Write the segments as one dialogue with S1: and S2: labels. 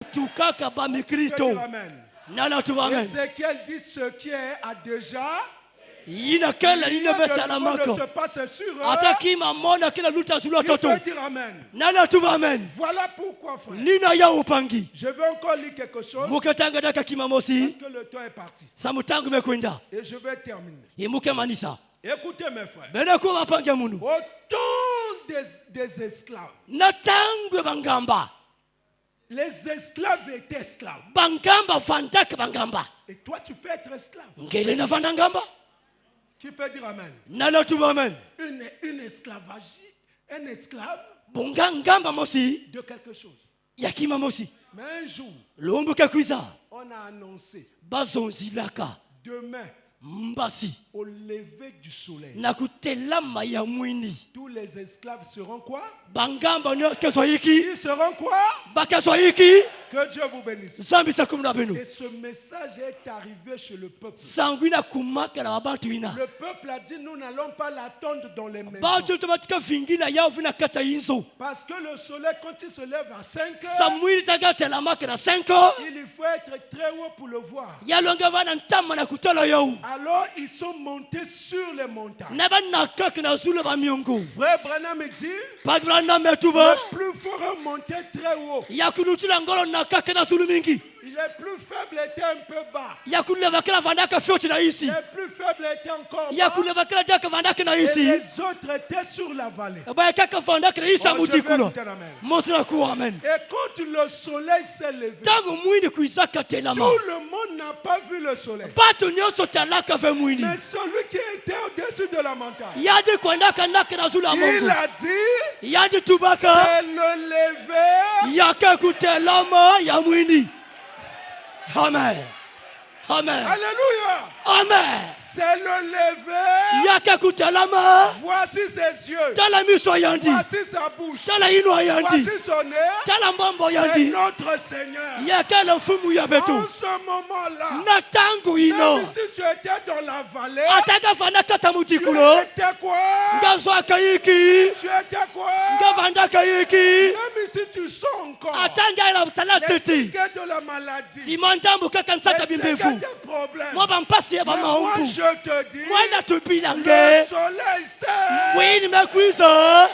S1: tukaka ba mikrito. Nana tu amen.
S2: Ézéchiel dit ce qui est a déjà.
S1: Yina kala ina besalamako.
S2: Se passe sur eux.
S1: Ataki mamona kila luta zulu toto.
S2: Dire amen.
S1: Nana tu amen.
S2: Voilà pourquoi frère.
S1: Nina ya upangi.
S2: Je vais encore lire quelque chose.
S1: Mukatanga daka kimamosi.
S2: Parce que le temps est parti.
S1: Samutangu mekwenda.
S2: Et je vais terminer.
S1: Yemuke manisa.
S2: Écoutez mes frères.
S1: Benako mapanga munu.
S2: Au temps des esclaves.
S1: Natangu bangamba.
S2: Les esclaves étaient esclaves.
S1: Bangamba fantak bangamba.
S2: Et toi tu peux être esclave.
S1: Ngele na fandangamba.
S2: Qui peut dire amen?
S1: Nana tu amen.
S2: Une esclavage, un esclave
S1: Bongangamba mosi.
S2: de quelque chose.
S1: Yakima mosi.
S2: Mais un jour,
S1: Lombuka kuiza.
S2: on a annoncé
S1: Bazonzilaka.
S2: demain,
S1: Mbasi.
S2: au lever du soleil,
S1: Nakutelama ya mwini.
S2: tous les esclaves seront quoi?
S1: Bangamba nyoske soyiki.
S2: Ils seront quoi?
S1: Baka soyiki.
S2: Que Dieu vous bénisse.
S1: Zambi sakumna benu.
S2: Et ce message est arrivé chez le peuple.
S1: Sanguina kumaka na babatuina.
S2: Le peuple a dit nous n'allons pas l'attendre dans les maisons.
S1: Batu tomatika fingina yao vina kata inzo.
S2: Parce que le soleil quand il se lève à 5 heures,
S1: Samuel tagate maka na 5 heures.
S2: il faut être très haut pour le voir.
S1: Yalonga vana ntama na kutala yao.
S2: Alors ils sont montés sur les montagnes.
S1: Naba nakak na zulu ba miongo.
S2: Frère Branham dit
S1: Pagrana metuba.
S2: le plus fort est monté très haut.
S1: Yakunutila ngolo nakak na zulu mingi.
S2: Il est plus faible était un peu bas.
S1: Yakunle bakala vandaka foti na isi.
S2: Les plus faibles étaient encore bas.
S1: Yakunle bakala daka vandaka na
S2: Et
S1: isi.
S2: les autres étaient sur la vallée.
S1: Ba kaka vandaka na isa
S2: Oh, je
S1: mutikulo.
S2: vais dire amen.
S1: Mosra ku amen.
S2: Et quand le soleil s'est levé,
S1: Tangu mwini kuisaka telama.
S2: tout le monde n'a pas vu le soleil.
S1: Batu nyoso talaka fe mwini.
S2: Mais celui qui était au-dessus de la montagne,
S1: Yadi kwandaka naka na zulu
S2: il
S1: amongo.
S2: a dit,
S1: Yadi tubaka.
S2: c'est le lever.
S1: Yaka kutelama ya mwini. Amen. Amen.
S2: Alléluia.
S1: Amen.
S2: C'est le lever.
S1: Yaka kutelama.
S2: Voici ses yeux.
S1: Tala miso yandi.
S2: Voici sa bouche.
S1: Tala ino yandi.
S2: Voici son nez.
S1: Tala mbombo
S2: C'est
S1: yandi.
S2: notre Seigneur.
S1: Yaka la fumu ya
S2: En
S1: betu.
S2: ce moment-là,
S1: Na tangu ino.
S2: même si tu étais dans la vallée,
S1: Ataka fana kata
S2: tu
S1: mutikulo.
S2: étais quoi?
S1: Ngazo akayiki.
S2: Tu étais quoi?
S1: Ngavanda kayiki.
S2: Même si tu sens encore
S1: Atanga ila tala
S2: les
S1: tete.
S2: séquelles de la maladie,
S1: Simandambu kaka nsaka
S2: les
S1: bimbefu.
S2: séquelles des problèmes,
S1: Mo bampasi ya
S2: mais moi
S1: bamaungu.
S2: je te dis,
S1: Mwana
S2: le
S1: tubilange.
S2: soleil s'est...
S1: Wini mekwiza.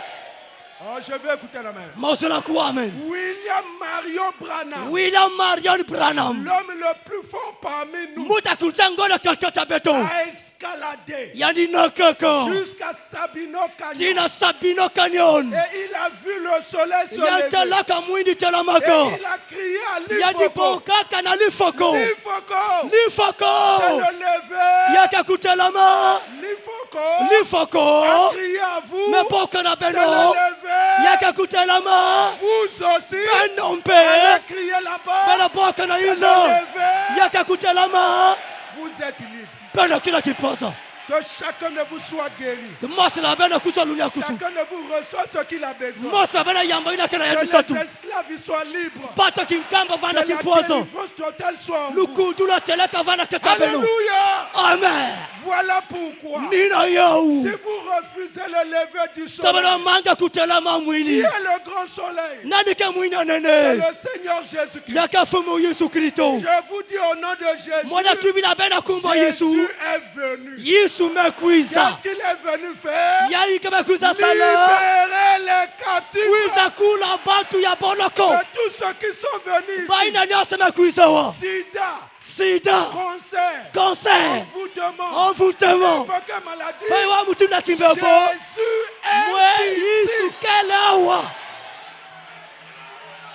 S2: Oh, je vais écouter la main.
S1: Mosula ku amen.
S2: William Marion Branham,
S1: William Marion Branham.
S2: l'homme le plus fort parmi nous,
S1: Muta kultangola kakata beto.
S2: a escaladé
S1: Yani nakaka.
S2: jusqu'à Sabino Canyon.
S1: Tina Sabino Canyon.
S2: Et il a vu le soleil se lever.
S1: Yantalaka mwindi
S2: Et
S1: telamako.
S2: il a crié à
S1: Yadi
S2: l'Ifoko.
S1: pokaka na lifoko.
S2: L'Ifoko.
S1: Lifoko.
S2: C'est le lever.
S1: Yaka kutelama.
S2: L'Ifoko.
S1: Lifoko.
S2: A crié à vous.
S1: Mepoka na
S2: C'est le
S1: beno.
S2: lever.
S1: Yaka kutelama.
S2: Vous aussi.
S1: Benompe.
S2: Allez crier là-bas.
S1: Bena poka na
S2: C'est le
S1: izo.
S2: lever.
S1: Yaka kutelama.
S2: Vous êtes libre.
S1: Bena kila kiposa.
S2: Que chacun de vous soit guéri.
S1: Masla bena kusa lunya kusu.
S2: Chacun de vous reçoit ce qu'il a besoin.
S1: Masla bena yamba ina kena
S2: Que
S1: ya
S2: les
S1: kisatu.
S2: esclaves ils soient libres.
S1: Bata kimkamba
S2: Que
S1: vana
S2: la
S1: kiposo.
S2: délivrance totale soit en vous.
S1: Lukudula teleka vana ketabelo.
S2: Alléluia.
S1: Amen.
S2: Voilà pourquoi.
S1: Nina yau.
S2: Si vous refusez le lever du
S1: Tabana
S2: soleil,
S1: manga kutelama
S2: qui
S1: mwini.
S2: est le grand soleil,
S1: Nani ke mwina
S2: c'est
S1: nene.
S2: le Seigneur Jésus-Christ.
S1: Yaka fumu Yesu Kristo.
S2: Je vous dis au nom de Jésus,
S1: Mwana tubila bena kumba Yesu.
S2: Jésus est venu.
S1: Yesu mekwiza.
S2: Qu'est-ce qu'il est venu faire?
S1: Yali kama kuza sala.
S2: Libérer les captifs
S1: Kwiza kula batu ya boloko.
S2: de tous ceux qui sont venus ici.
S1: Baina nyose mekwiza wa.
S2: Sida,
S1: Sida.
S2: cancer,
S1: Cancer.
S2: envoûtement,
S1: Envoûtement.
S2: n'importe maladie.
S1: Pai wa mutu na timbefo.
S2: Jésus
S1: Mwe
S2: est
S1: Yesu
S2: ici.
S1: kelawa.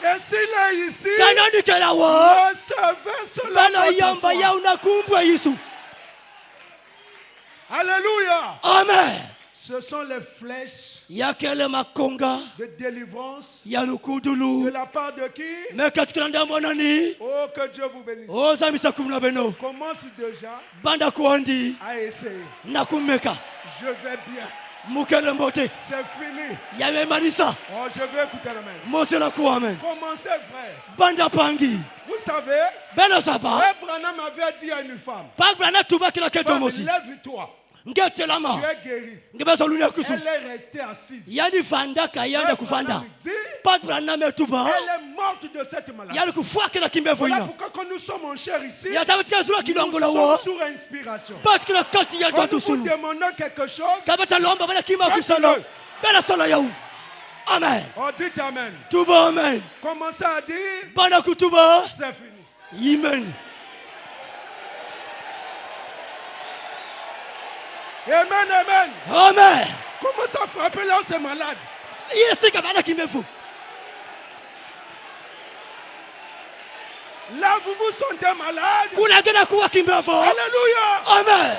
S2: Et s'il est ici,
S1: Kanani kelawa.
S2: recevez cela.
S1: Bana yamba ya unakumbwa Yesu.
S2: Alléluia.
S1: Amen.
S2: Ce sont les flèches
S1: Yakele makonga.
S2: de délivrance
S1: Ya
S2: de
S1: nukudulu.
S2: la part de qui?
S1: Mekatukana ndambo nani.
S2: Oh, que Dieu vous bénisse.
S1: Oza misa kumna beno.
S2: Commence déjà
S1: Banda kuandi.
S2: à essayer.
S1: Na kumeka.
S2: Je vais bien.
S1: Mukele mbote.
S2: C'est fini.
S1: Yame manisa.
S2: Oh, je vais écouter la main.
S1: Mosela kuamen.
S2: Commencez, frère.
S1: Banda pangi.
S2: Vous savez,
S1: Beno sapa.
S2: Branham avait dit à une femme,
S1: Pag brana tuba kila keto
S2: femme,
S1: mosi.
S2: lève-toi.
S1: ngetelama
S2: Tu es guéri.
S1: ngebezolunya kusu
S2: Elle est restée assise.
S1: yani fanda kayanda kufanda
S2: dit,
S1: Pat Branham etuba
S2: elle est morte de cette maladie.
S1: yani kufuakela kimbevu
S2: Voilà
S1: ina
S2: pourquoi quand nous sommes en chair ici,
S1: yatabatia zula
S2: nous
S1: kilongola
S2: sommes
S1: wo
S2: sous inspiration.
S1: Pat kila kati ya
S2: Quand nous
S1: tatu
S2: vous
S1: sulu
S2: demandons quelque chose,
S1: kabata lomba bala kima kusalo bela sala yau amen
S2: on dit Amen.
S1: tuba amen
S2: Commencez à dire,
S1: bana kutuba
S2: c'est fini.
S1: amen
S2: Amen, amen.
S1: amen
S2: Commence à frapper là où c'est malade.
S1: yesi kabana kimbevu
S2: Là vous vous sentez malade.
S1: kuna gena kuwa kimbevu
S2: Alléluia.
S1: amen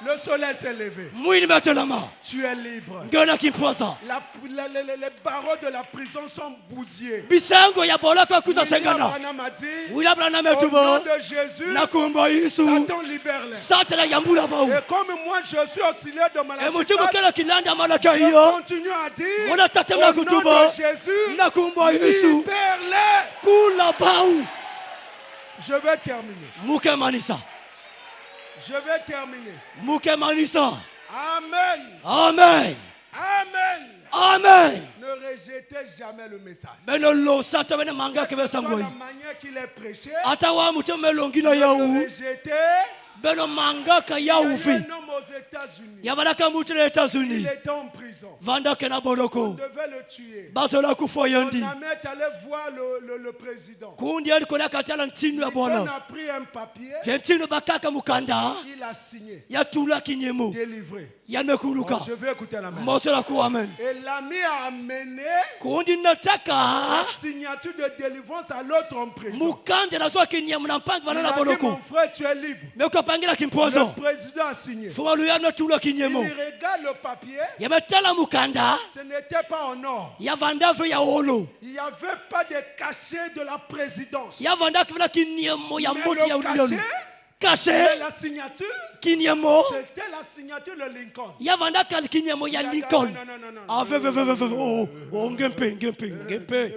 S2: Le soleil s'est levé.
S1: mwini metelama
S2: Tu es libre.
S1: ngena kimposa
S2: Les barreaux de la prison sont bousillés.
S1: bisango ya bola kwa kuza
S2: William
S1: sengana
S2: Branham a dit,
S1: wila Branham
S2: au nom
S1: etuba
S2: de Jésus,
S1: nakumba Yesu
S2: Satan libère-les.
S1: satana yambula bau
S2: Et comme moi je suis auxiliaire de ma
S1: emutima kela kilanda malaka
S2: je
S1: hiyo
S2: continue à dire,
S1: Ona tata
S2: au
S1: na
S2: nom
S1: kutuba
S2: de Jésus,
S1: nakumba Yesu
S2: libère-les.
S1: kula bau
S2: Je vais terminer.
S1: muke manisa
S2: Je vais terminer.
S1: muke manisa
S2: Amen.
S1: amen
S2: Amen.
S1: amen
S2: Ne rejetez jamais le message.
S1: beno lo sata bene manga kebe
S2: Soit
S1: sangoi
S2: la manière qu'il est prêché,
S1: ata wa mutima melongina
S2: ne
S1: yau
S2: rejetez.
S1: beno manga ka
S2: Il y a
S1: yau
S2: eu
S1: fi
S2: un homme aux États-Unis.
S1: yabalaka mutile
S2: Il
S1: États-Unis
S2: était en prison.
S1: vanda kena
S2: On
S1: boroko
S2: devait le tuer.
S1: bazola
S2: Son
S1: kufoyandi
S2: ami est allé voir le président.
S1: kundi alikola katala ntinu ya
S2: On
S1: bwana
S2: a pris un papier.
S1: fentinu bakaka mukanda
S2: Il a signé.
S1: yatula kinyemu
S2: Délivré.
S1: yamekuluka
S2: Je vais écouter la main.
S1: mosola ku amen
S2: Et l'ami a amené
S1: kundi
S2: la
S1: nataka
S2: signature de délivrance à l'autre en prison.
S1: mukande nazwa kinyemu na mpango
S2: Il
S1: vanana
S2: a dit,
S1: boroko
S2: mon frère, tu es libre.
S1: mekopangila kimpozo
S2: Le président a signé.
S1: fuma luyano tula
S2: Il
S1: kinyemu
S2: regarde le papier.
S1: yametala mukanda
S2: Ce n'était pas en or.
S1: yavanda ve ya olo
S2: Il n'y avait pas de cachet de la présidence.
S1: yavanda kivila kinyemu ya
S2: Mais
S1: moti ya
S2: le
S1: ulionu
S2: Mais
S1: kashe
S2: la signature,
S1: kinyemu
S2: c'était la signature de Lincoln.
S1: yavanda kali kinyemu ya
S2: Il a dit,
S1: Lincoln
S2: non.
S1: ave ngempe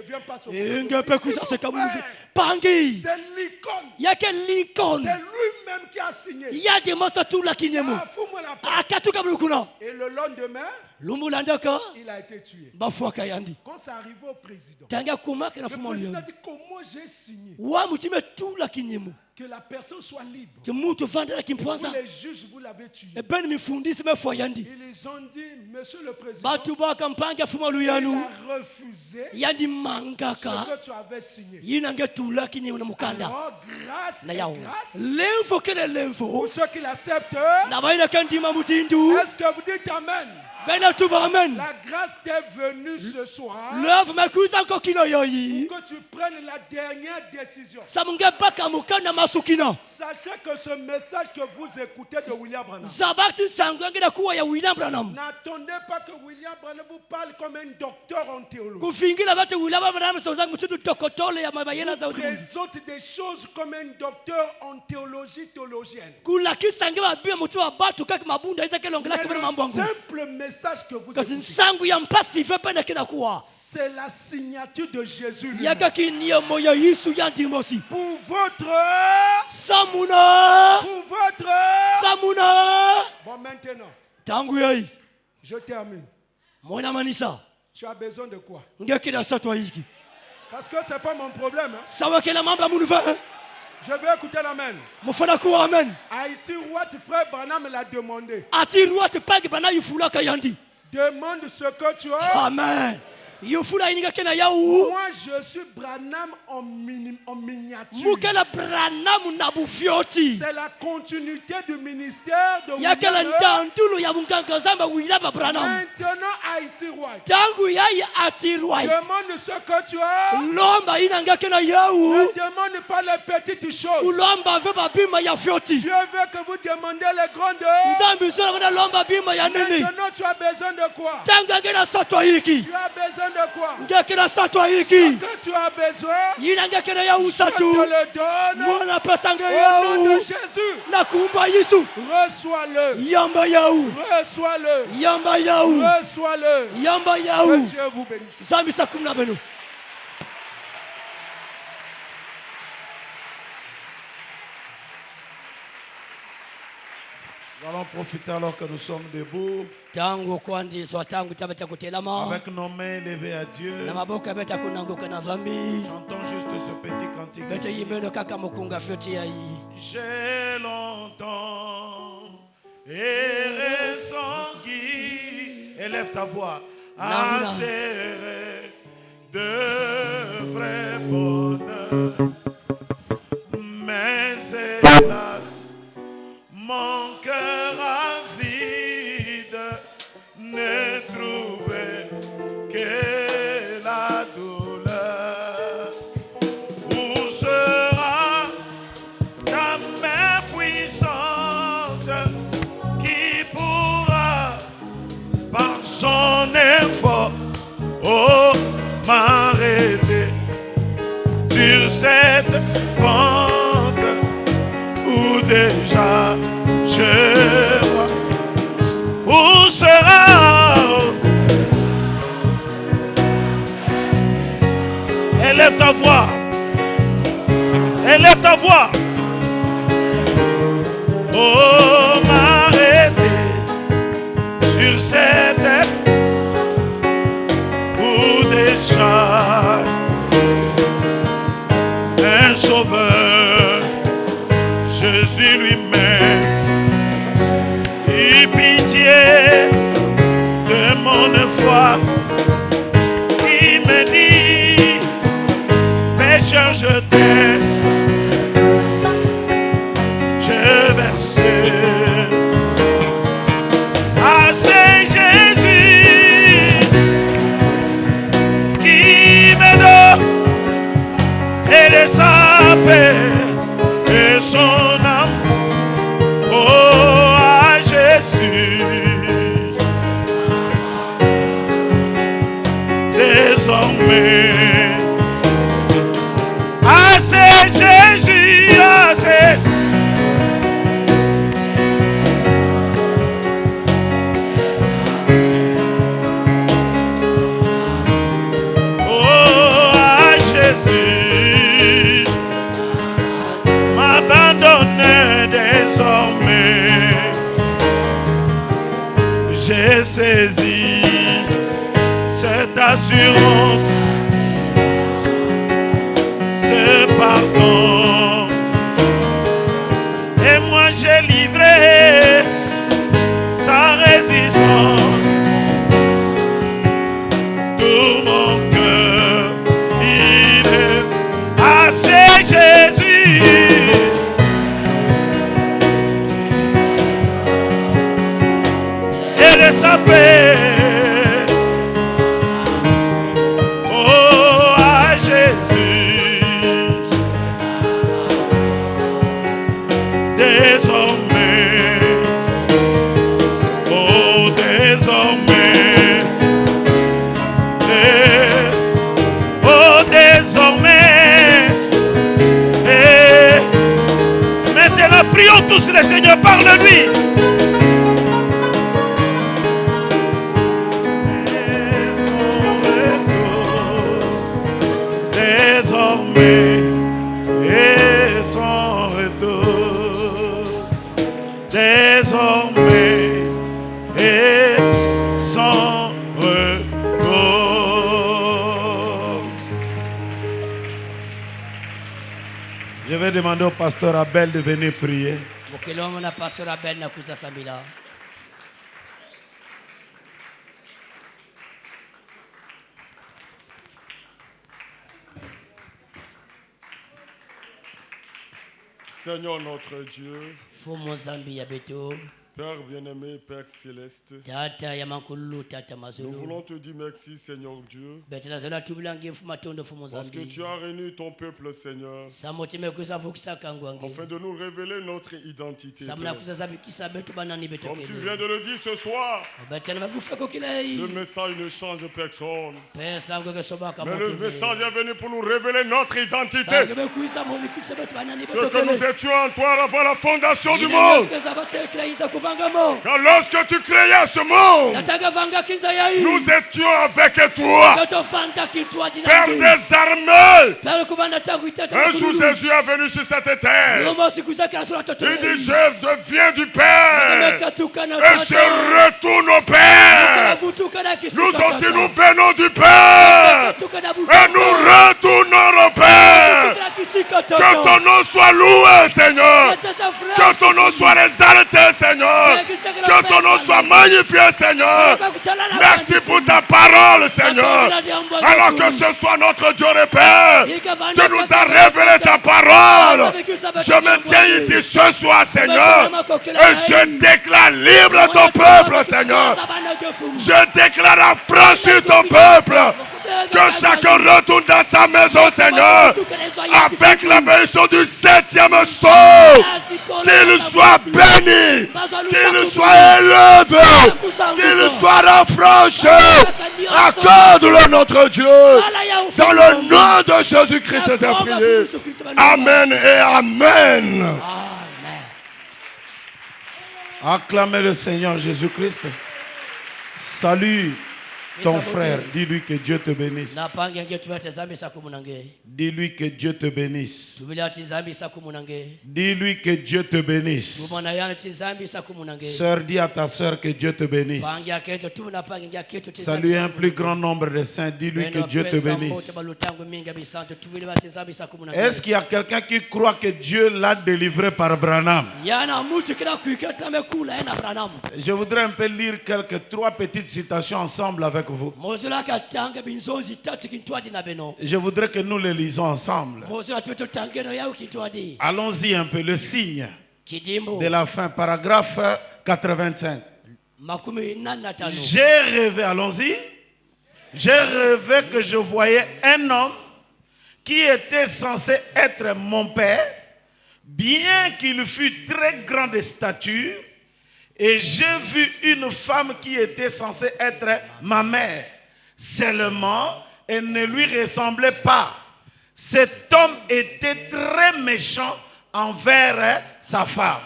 S1: ngempe kusa kamuzi pangi
S2: C'est Lincoln.
S1: yake Lincoln
S2: C'est lui-même qui a signé.
S1: ya demonsta tula kinyemu
S2: Ah, fous-moi la paix.
S1: akatuka bulukuna
S2: Et le lendemain,
S1: lumulandaka
S2: il a été tué.
S1: bafuaka yandi
S2: Quand c'est arrivé au président,
S1: tanga kumaka na
S2: le
S1: fuma
S2: président a
S1: luyonu
S2: dit comment j'ai signé
S1: wa mutime tula kinyemu
S2: que la personne soit libre.
S1: ke mutu vandala
S2: Vous
S1: kimpwaza
S2: les juges, vous l'avez tué.
S1: ebeni mifundisi mefua yandi
S2: Ils ont dit, monsieur le président,
S1: batu bakampange fuma
S2: il
S1: luyanu
S2: a refusé
S1: yandi
S2: ce
S1: mangaka
S2: que tu avais signé.
S1: yinange tula kinyemu na mukanda
S2: Alors, grâce
S1: na
S2: et
S1: yawo
S2: grâce,
S1: lemfo kele
S2: pour
S1: lemfo
S2: ceux qui l'acceptent,
S1: na baina kendima mutindu
S2: est-ce que vous dites Amen?
S1: bena tuba amen
S2: La grâce t'est venue ce soir
S1: love makuza ko kino yoyi
S2: pour que tu prennes la dernière décision.
S1: samunge baka mukanda masukina
S2: Sachez que ce message que vous écoutez de William Branham,
S1: zabati sangwange na kuwa ya William Branham
S2: n'attendez pas que William Branham vous parle comme un docteur en théologie.
S1: kufingira bate William Branham sozangu mutindu tokotole ya mabayena za
S2: Il
S1: udimu
S2: présente des choses comme un docteur en théologie théologienne.
S1: kula kisange babia mutu wa batu kaki mabunda isa kelongela
S2: Mais
S1: kibere
S2: le
S1: mambo yangu
S2: simple message que vous
S1: kasi
S2: écoutez,
S1: sangu ya mpasi fe pende kina kuwa
S2: c'est la signature de Jésus lui-même.
S1: yaka kinyemo ya Yesu ya ndimosi
S2: Pour votre...
S1: samuna
S2: Pour votre...
S1: samuna
S2: Bon, maintenant,
S1: tangu yai
S2: je termine.
S1: mwana manisa
S2: Tu as besoin de quoi?
S1: ngekida satwa hiki
S2: Parce que ce n'est pas mon problème. Hein.
S1: sawa kila mambo munuva
S2: Je vais écouter l'amen.
S1: mufana kuwa amen
S2: Haïti, what frère Branham l'a demandé.
S1: ati ruati pagi bana yufula kayandi
S2: Demande ce que tu as.
S1: amen yufula ininga kena yau
S2: Moi, je suis Branham en miniature.
S1: mukela Branham na bufioti
S2: C'est la continuité du ministère de
S1: yakela
S2: William.
S1: ntantulu ya munganga zamba William Branham
S2: Maintenant, Haïti, what?
S1: tangu yai ati ruai
S2: Demande ce que tu as.
S1: lomba inanga kena
S2: Ne
S1: yau
S2: demande pas les petites choses.
S1: ulomba ve babima ya fioti
S2: Dieu veut que vous demandez les grandes.
S1: nzambi zola bana lomba bima ya nini
S2: Maintenant, tu as besoin de quoi?
S1: tanga ngena satwa hiki
S2: Tu as besoin de quoi?
S1: ngekena satwa
S2: Ce
S1: hiki
S2: que tu as besoin,
S1: yinanga kena ya
S2: je te
S1: usatu
S2: le donne.
S1: mwana pesange
S2: Au nom
S1: yau
S2: de Jésus,
S1: nakumba Yesu
S2: reçois-le.
S1: yamba yau
S2: Reçois-le.
S1: yamba yau
S2: Reçois-le.
S1: yamba
S2: Que
S1: yau
S2: Dieu vous bénisse.
S1: zambi sakumna benu
S3: Nous allons profiter alors que nous sommes debout.
S1: Tangu kuandizwa tangu tabeta kutelama.
S3: Avec nos mains levées à Dieu.
S1: Na maboka beta kunanguka na zambi.
S3: Chantons juste ce petit cantique.
S1: Beta yimeno kaka mukunga feti ya hii.
S3: J'ai longtemps erré sans guide. Élève ta voix. Atterré de vrai bonheur. Mais hélas, mon cœur avide ne trouvait que la douleur. Où sera ta main puissante qui pourra par son effort m'arrêter sur cette pente où déjà je vois? Où sera? Élève ta voix. Élève ta voix. Oh, m'arrêter sur cette où déjà un sauveur, Jésus lui-même, eut pitié de mon foi. Il me dit, pécheur, je t'aime, je verse à c'est Jésus qui me donne et de sa paix et son âme. Oh, à Jésus, désormais, à c'est Jésus, à c'est oh, à Jésus, m'abandonne désormais. J'ai saisi cette assurance, ce pardon, et moi j'ai livré sa résistance. Tout mon cœur, il est assez Jésus. Et de sa paix. Oh, à Jésus. Désormais. Oh, désormais. Oh, désormais. Maintenant, prions tous le Seigneur, parle-lui. Désormais, et son retour. Désormais, et son retour. Je vais demander au pasteur Abel de venir prier.
S4: Seigneur notre Dieu, Père bien-aimé, Père céleste, nous voulons te dire merci, Seigneur Dieu, parce que tu as réuni ton peuple, Seigneur, afin de nous révéler notre identité. Père. Comme tu viens de le dire ce soir, le message ne change personne, mais le message est venu pour nous révéler notre identité. Ce que nous étions en toi avant la fondation du monde.
S5: Car lorsque tu créais ce monde, nous étions avec toi. Père des armées, un jour Jésus est venu sur cette terre. Il dit, je deviens du Père et je retourne au Père. Nous aussi nous venons du Père et nous retournons au Père. Que ton nom soit loué, Seigneur. Que ton nom soit exalté, Seigneur. Que ton nom soit magnifié, Seigneur. Merci pour ta parole, Seigneur. Alors que ce soit notre Dieu et Père, tu nous as révélé ta parole. Je me tiens ici ce soir, Seigneur, et je déclare libre ton peuple, Seigneur. Je déclare affranchi ton peuple. Que chacun retourne dans sa maison, Seigneur, avec la bénédiction du 7e sceau. Qu'il soit béni, qu'il soit élevé, qu'il soit rafraîchi. Accorde-le, notre Dieu, dans le nom de Jésus-Christ, c'est prié. Amen et Amen.
S3: Acclamez le Seigneur Jésus-Christ. Salut ton frère, dis-lui que Dieu te bénisse. Dis-lui que Dieu te bénisse. Dis-lui que Dieu te bénisse. Sœur, dis à ta sœur que Dieu te bénisse. Salue un plus grand nombre de saints, dis-lui que Dieu te bénisse. Est-ce qu'il y a quelqu'un qui croit que Dieu l'a délivré par Branham? Je voudrais un peu lire trois petites citations ensemble avec vous. Je voudrais que nous les lisons ensemble. Allons-y un peu. Le signe de la fin, paragraphe 85. J'ai rêvé, allons-y. J'ai rêvé que je voyais un homme qui était censé être mon père, bien qu'il fût très grand de stature. Et j'ai vu une femme qui était censée être ma mère. Seulement, elle ne lui ressemblait pas. Cet homme était très méchant envers sa femme.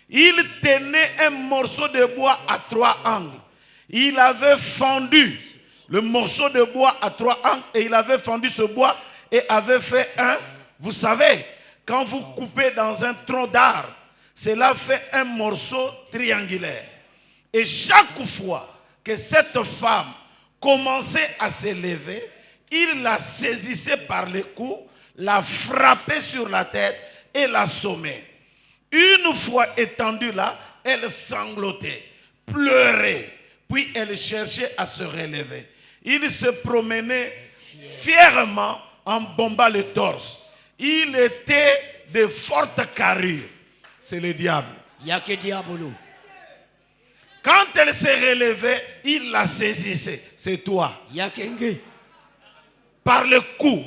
S3: Il tenait un morceau de bois à 3 angles. Il avait fendu le morceau de bois à 3 angles et il avait fendu ce bois et avait fait vous savez, quand vous coupez dans un tronc d'arbre, cela fait un morceau triangulaire. Et chaque fois que cette femme commençait à se lever, il la saisissait par les cou, la frappait sur la tête et la sommait. Une fois étendue là, elle sanglotait, pleurait, puis elle cherchait à se relever. Il se promenait fièrement en bombant le torse. Il était de fortes carrures. C'est le diable. Quand elle se relevait, il la saisissait. C'est toi. Par le cou,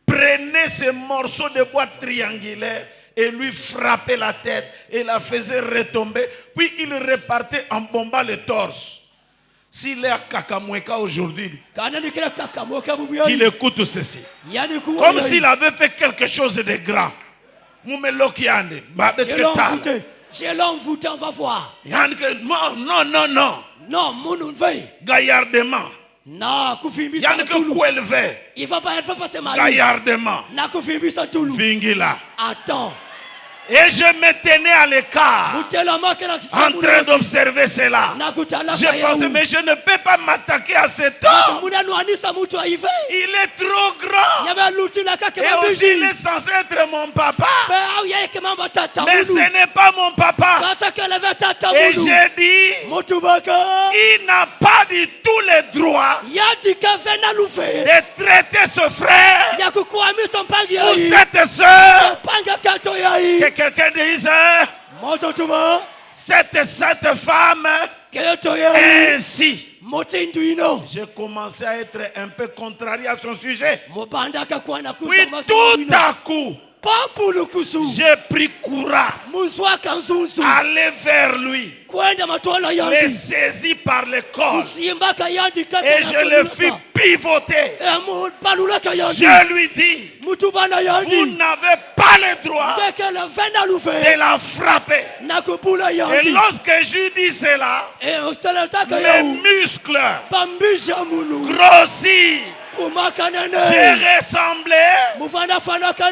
S3: prenait ce morceau de bois triangulaire et lui frappait la tête et la faisait retomber. Puis il repartait en bombant le torse. S'il est à Kakamweka aujourd'hui, qu'il écoute ceci. Comme s'il avait fait quelque chose de grand.
S1: J'ai l'envoûté, on va voir.
S3: Non.
S1: Non, mon veille.
S3: Gaillardement.
S1: Non, il va pas se marier.
S3: Gaillardement. Vingila.
S1: Attends.
S3: Et je me tenais à l'écart en train d'observer cela. Je pensais, mais je ne peux pas m'attaquer à cet homme. Il est trop grand. Et aussi, il est censé être mon papa. Mais ce n'est pas mon papa. Et j'ai dit, il n'a pas du tout le droit de traiter ce frère ou cette soeur. Que quelqu'un dise, cette femme ainsi. J'ai commencé à être un peu contrarié à son sujet. Puis tout à coup, J'ai pris courage. Aller vers lui. Les saisi par le corps. Et je le fis pivoter. Je lui dis, vous n'avez pas le droit de la frapper. Et lorsque je dis cela, mes muscles grossissent. J'ai ressemblé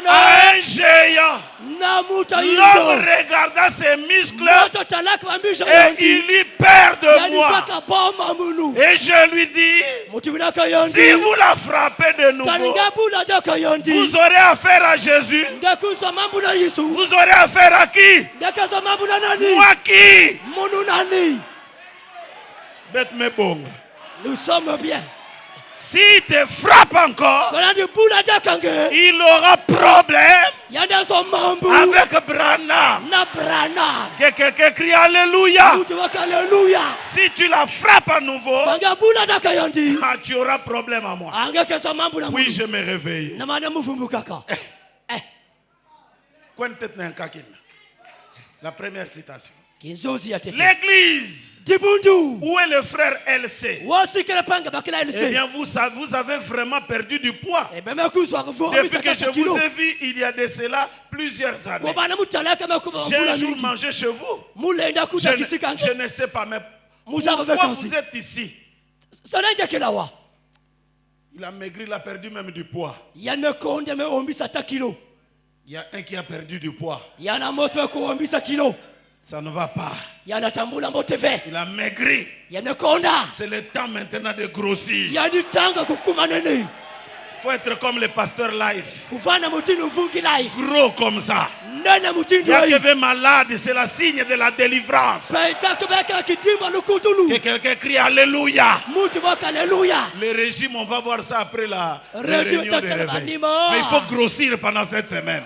S3: à un géant. L'homme regarda ses muscles et il eut peur de moi. Et je lui dis, si vous la frappez de nouveau, vous aurez affaire à Jésus. Vous aurez affaire à qui? Moi qui? Bête me bon.
S1: Nous sommes bien.
S3: S'il te frappe encore, il aura problème avec Branham. Que quelqu'un crie Alléluia. Si tu la frappes à nouveau, tu auras problème à moi. Oui, je me réveille. La première citation. L'église. Où est le frère LC? Eh bien, vous avez vraiment perdu du poids. Depuis que je vous ai vu, il y a de cela plusieurs années. J'ai un jour mangé chez vous. Je ne sais pas, mais pourquoi vous êtes ici? Il a maigri, il a perdu même du poids. Il y a un qui a perdu du poids. Ça ne va pas. Il a maigri. C'est le temps maintenant de grossir. Il faut être comme le pasteur Life. Gros comme ça. Il y a quelqu'un malade, c'est le signe de la délivrance. Que quelqu'un crie Alléluia. Le régime, on va voir ça après la réunion de réveil. Mais il faut grossir pendant cette semaine.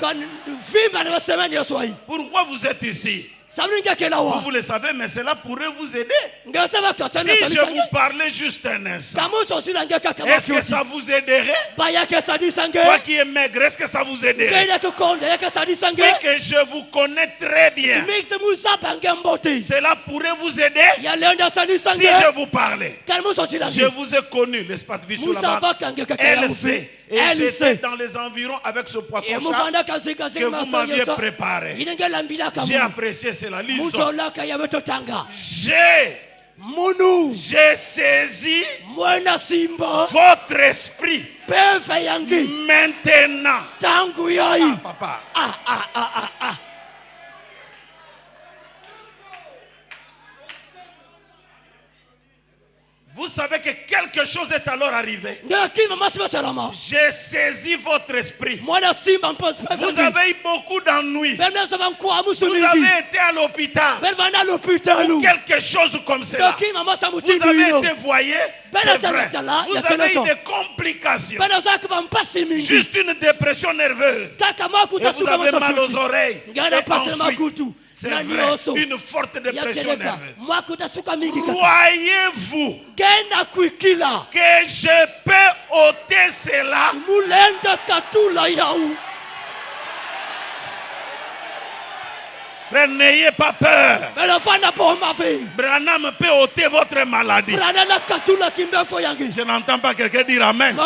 S3: Pourquoi vous êtes ici? Vous le savez, mais cela pourrait vous aider. Si je vous parlais juste un instant, est-ce que ça vous aiderait? Toi qui es maigre, est-ce que ça vous aiderait? Oui, que je vous connais très bien. Cela pourrait vous aider si je vous parlais. Je vous ai connu, l'espace vie sur la bande. LC. Et j'étais dans les environs avec ce poisson-chat que vous m'aviez préparé. J'ai apprécié cela. J'ai saisi votre esprit maintenant. Papa. Vous savez que quelque chose est alors arrivé. J'ai saisi votre esprit. Vous avez eu beaucoup d'ennuis. Vous avez été à l'hôpital. Ou quelque chose comme cela. Vous avez été voyé. C'est vrai. Vous avez eu des complications. Juste une dépression nerveuse. Et vous avez mal aux oreilles. Et ensuite, c'est vrai, une forte dépression nerveuse. Croyez-vous que je peux ôter cela? N'ayez pas peur. Branham peut ôter votre maladie. Je n'entends pas quelqu'un dire Amen.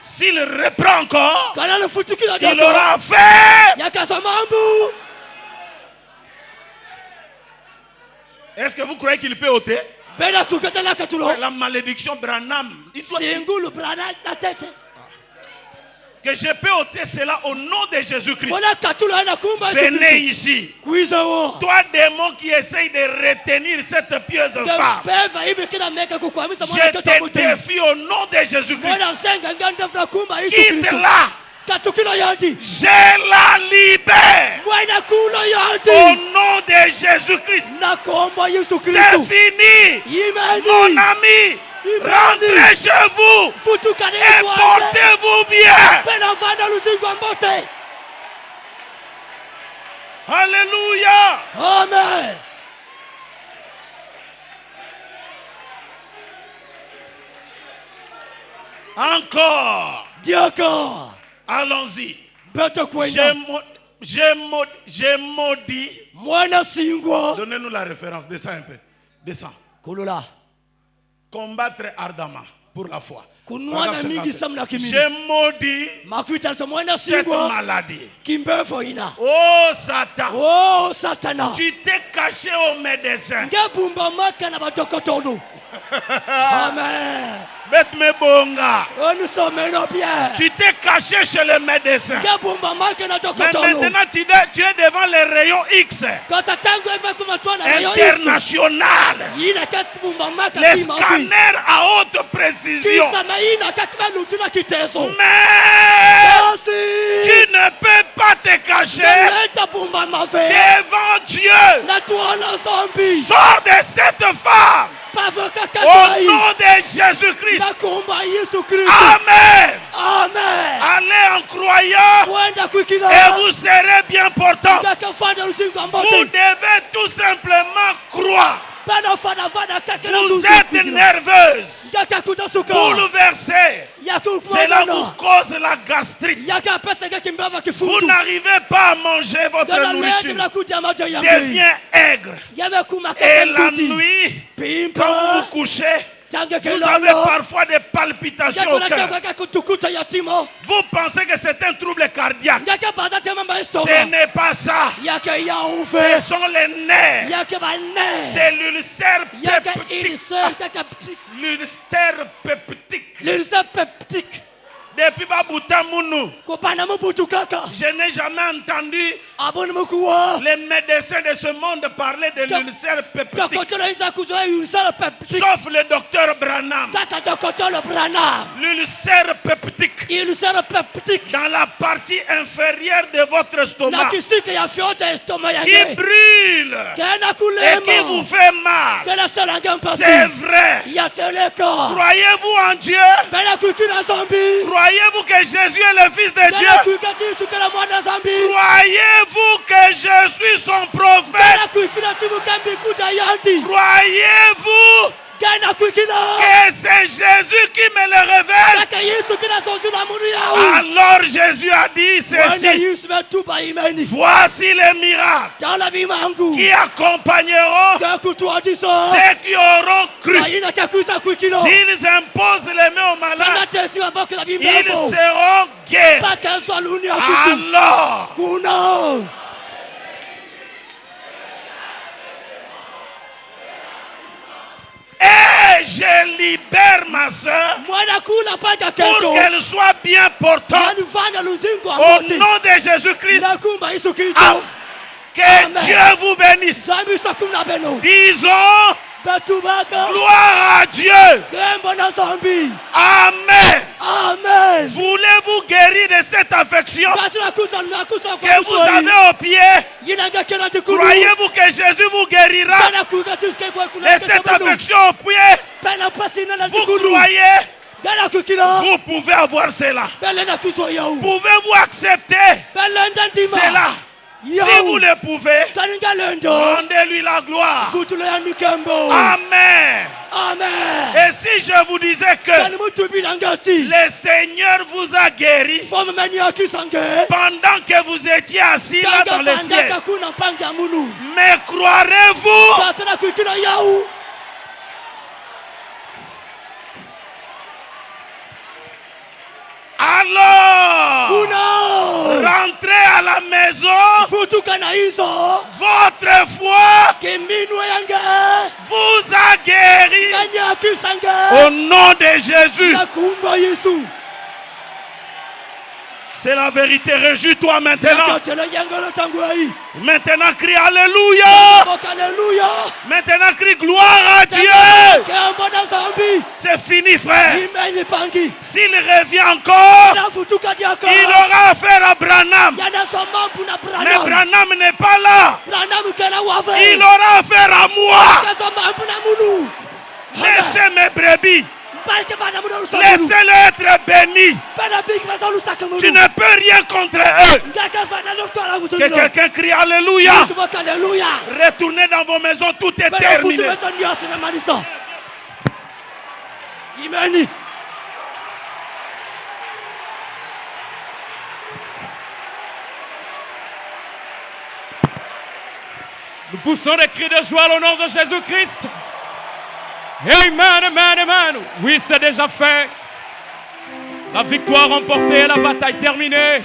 S3: S'il reprend encore, il aura fait. Est-ce que vous croyez qu'il peut ôter? La malédiction Branham. Que je peux ôter cela au nom de Jésus-Christ. Venez ici. Toi, démon qui essaye de retenir cette pieuse femme, je te défie au nom de Jésus-Christ. Quitte-la. Je la libère au nom de Jésus-Christ. C'est fini, mon ami. Rentrez chez vous et portez-vous bien. Alléluia.
S1: Amen.
S3: Encore.
S1: Dis encore.
S3: Allons-y. J'ai maudit. Donnez-nous la référence. Descends un peu. Descends. Combattre ardemment pour la foi. J'ai maudit cette maladie. Oh Satan. Tu t'es caché au médecin.
S1: Amen.
S3: Tu t'es caché chez le médecin. Mais maintenant tu es devant les rayons X international. Les scanners à haute précision. Mais tu ne peux pas te cacher devant Dieu. Sors de cette femme. Au nom de Jésus-Christ. Amen.
S1: Amen.
S3: Allez en croyant et vous serez bien portant. Vous devez tout simplement croire. Vous êtes nerveuse, bouleversée. Cela vous cause la gastrite. Vous n'arrivez pas à manger votre nourriture. Devient aigre. Et la nuit, quand vous vous couchez, vous avez parfois des palpitations au cœur. Vous pensez que c'est un trouble cardiaque. Ce n'est pas ça. Ce sont les nerfs. C'est l'ulcère peptique. Depuis Babouta Mounou, je n'ai jamais entendu les médecins de ce monde parler de l'ulcère peptique. Sauf le docteur Branham. L'ulcère peptique. Dans la partie inférieure de votre estomac. Qui brûle. Et qui vous fait mal. C'est vrai. Croyez-vous en Dieu? Croyez-vous que Jésus est le Fils de Dieu? Croyez-vous que je suis son prophète? Croyez-vous que c'est Jésus qui me le révèle? Alors Jésus a dit ceci: voici les miracles qui accompagneront ceux qui auront cru. S'ils imposent les mains aux malades, ils seront guéris. Alors et je libère ma soeur pour qu'elle soit bien portante au nom de Jésus-Christ. Que Dieu vous bénisse. Disons gloire à Dieu. Amen.
S1: Amen.
S3: Voulez-vous guérir de cette affection que vous avez au pied? Croyez-vous que Jésus vous guérira de cette affection au pied? Vous croyez? Vous pouvez avoir cela. Pouvez-vous accepter cela? Si vous le pouvez, rendez-lui la gloire. Amen.
S1: Amen.
S3: Et si je vous disais que le Seigneur vous a guéri pendant que vous étiez assis là dans le ciel, mais croirez-vous? Alors, rentrez à la maison. Votre foi vous a guéri au nom de Jésus. C'est la vérité. Réjouis-toi maintenant. Maintenant crie Alléluia. Maintenant crie gloire à Dieu. C'est fini, frère. S'il revient encore, il aura affaire à Branham. Mais Branham n'est pas là. Il aura affaire à moi. Laissez mes brebis. Laissez-les être bénis. Tu ne peux rien contre eux. Que quelqu'un crie Alléluia. Retournez dans vos maisons, tout est terminé.
S6: Nous poussons des cris de joie au nom de Jésus-Christ. Amen, amen, amen. Oui, c'est déjà fait. La victoire remportée, la bataille terminée.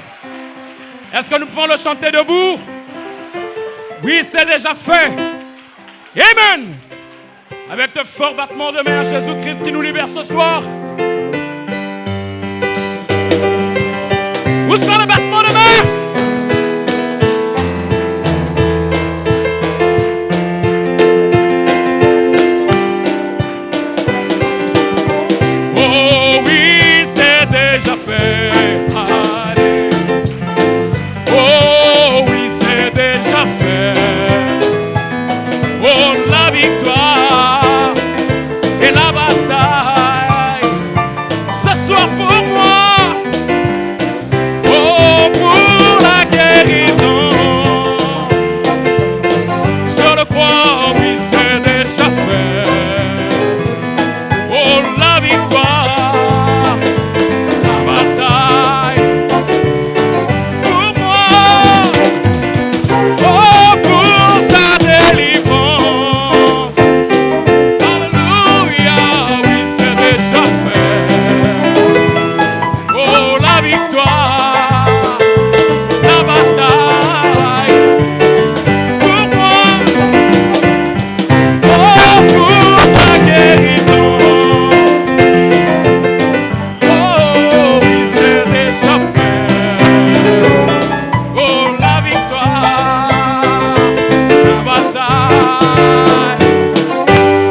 S6: Est-ce que nous pouvons le chanter debout? Oui, c'est déjà fait. Amen. Avec de forts battements de main à Jésus-Christ qui nous libère ce soir. Où sont les battements de main? Oh oui, c'est déjà fait. Allez. Oh oui, c'est déjà fait. Oh, la victoire et la bataille ce soir pour moi. Oh, pour la guérison. Je le crois, oui, c'est déjà fait. Oh, la victoire, la bataille pour moi. Oh, pour ta délivrance. Alléluia, oui, c'est déjà fait. Oh, la victoire, la bataille pour moi. Oh, pour ta guérison. Oh, oui, c'est déjà fait. Oh, la victoire, la bataille.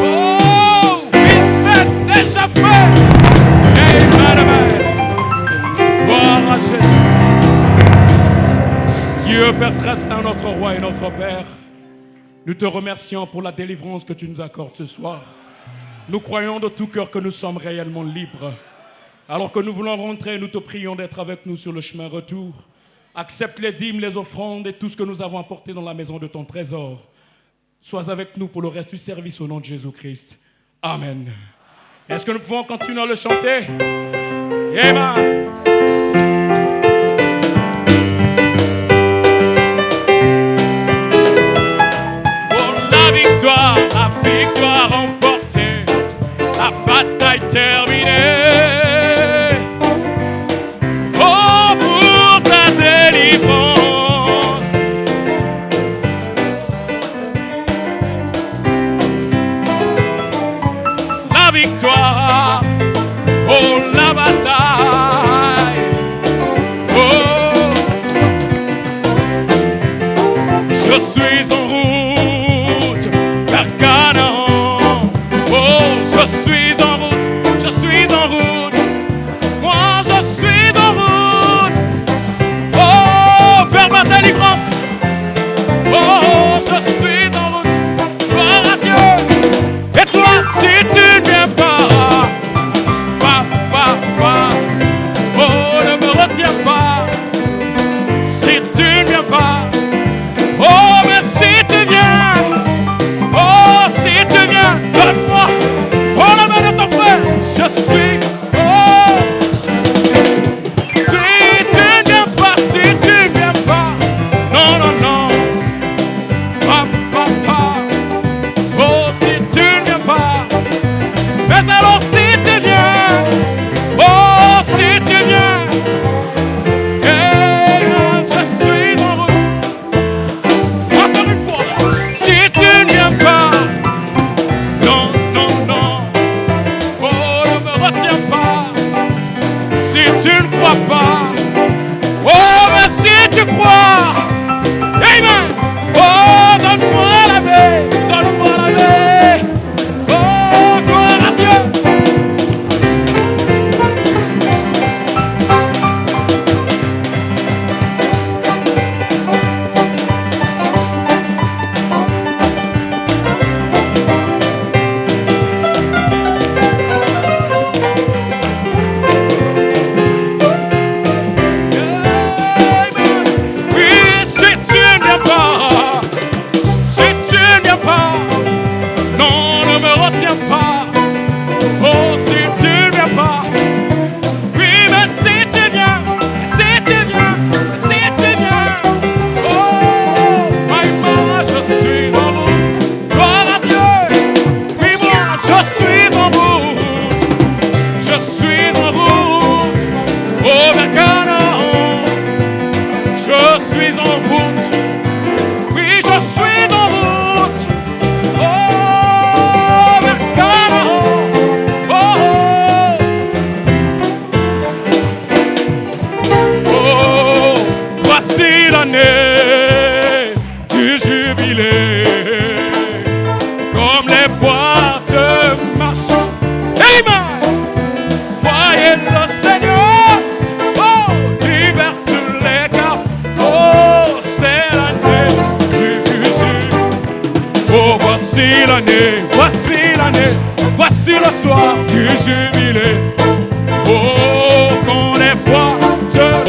S6: Oh, oui, c'est déjà fait. Amen, amen. Gloire à Jésus. Dieu, Père très saint, notre roi et notre Père, nous te remercions pour la délivrance que tu nous accordes ce soir. Nous croyons de tout cœur que nous sommes réellement libres. Alors que nous voulons rentrer, nous te prions d'être avec nous sur le chemin retour. Accepte les dîmes, les offrandes et tout ce que nous avons apporté dans la maison de ton trésor. Sois avec nous pour le reste du service au nom de Jésus-Christ. Amen. Est-ce que nous pouvons continuer à le chanter? Amen. Pour la victoire remportée, la bataille terminée. Oh, pour ta délivrance. La victoire, oh, la bataille. Oh, je suis en route vers Canaan. Oh, je suis en route, je suis en route. Moi, je suis en route. Oh, vers ma délivrance. Oh, je suis en route. Gloire à Dieu. Et toi, si tu ne viens pas, oh, ne me retiens pas. Si tu ne viens pas, oh, mais si Voici l'année, voici le soir du jubilé. Oh.